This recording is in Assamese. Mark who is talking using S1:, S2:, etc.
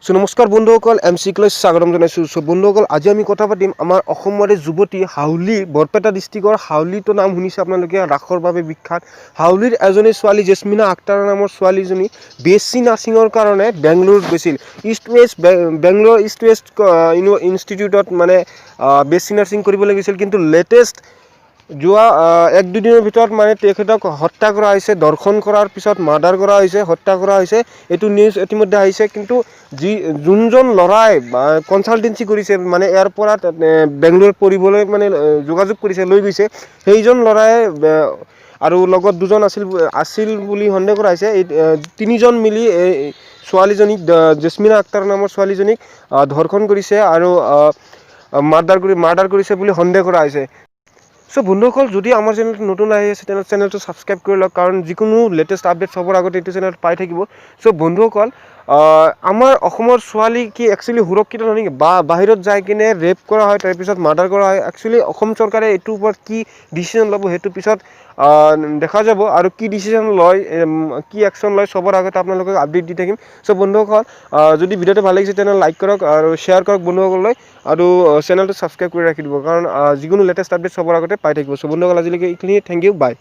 S1: নমস্কাৰ বন্ধুসকল, এম চি ক্লাছ স্বাগতম জনাইছোঁ। বন্ধুসকল, আজি আমি কথা পাতিম আমাৰ অসমৰে যুৱতী হাউলী, বৰপেটা ডিষ্ট্ৰিক্টৰ হাউলীটো নাম শুনিছে আপোনালোকে, ৰাসৰ বাবে বিখ্যাত। হাউলীৰ এজনী ছোৱালী জেছমিনা আক্তাৰ নামৰ ছোৱালীজনী BSc নাৰ্ছিঙৰ কাৰণে বেংগলোৰত গৈছিল। বেংগলোৰ ইষ্ট ৱেষ্ট ইনষ্টিটিউটত মানে BSc নাৰ্ছিং কৰিবলৈ গৈছিল, কিন্তু লেটেষ্ট যোৱা 1-2 দিনৰ ভিতৰত মানে তেখেতক হত্যা কৰা হৈছে। দৰ্শন কৰাৰ পিছত মাৰ্ডাৰ কৰা হৈছে, হত্যা কৰা হৈছে, এইটো নিউজ ইতিমধ্যে আহিছে। কিন্তু যোনজন ল'ৰাই কনচালটেঞ্চি কৰিছে, মানে ইয়াৰ পৰা বেংগলোৰত পঢ়িবলৈ মানে যোগাযোগ কৰিছে, লৈ গৈছে, সেইজন ল'ৰাই আৰু লগত দুজন আছিল বুলি সন্দেহ কৰা হৈছে। এই 3জন মিলি ছোৱালীজনীক, জেছমিনা আক্তাৰ নামৰ ছোৱালীজনীক ধৰ্ষণ কৰিছে আৰু মাৰ্ডাৰ কৰিছে বুলি সন্দেহ কৰা হৈছে। বন্ধুসকল, যদি আমাৰ চেনেলটো নতুন আহি আছে তেনে চেনেলটো ছাবস্ক্ৰাইব কৰি লওক, কাৰণ যিকোনো লেটেষ্ট আপডেট সবৰ আগতে এইটো চেনেলত পাই থাকিব। বন্ধুসকল, আমাৰ অসমৰ ছোৱালী কি একচুৱেলি সুৰক্ষিত নহয় নেকি? বাহিৰত যাই কিনে ৰেপ কৰা হয়, তাৰপিছত মাৰ্ডাৰ কৰা হয়। একচুৱেলি অসম চৰকাৰে এইটোৰ ওপৰত কি ডিচিশ্যন ল'ব সেইটো পিছত দেখা যাব, আৰু কি ডিচিশ্যন লয়, কি একশ্যন লয়, সবৰ আগতে আপোনালোকক আপডেট দি থাকিম। বন্ধুসকল, যদি ভিডিঅ'টো ভাল লাগিছে তেনেহ'লে লাইক কৰক আৰু শ্বেয়াৰ কৰক বন্ধুসকললৈ, আৰু চেনেলটো ছাবস্ক্ৰাইব কৰি ৰাখি দিব, কাৰণ যিকোনো লেটেষ্ট আপডেট সবৰ আগতে পাই থাকিব। বন্ধুসকল, আজিলৈকে এইখিনিয়ে। থেংক ইউ, বাই।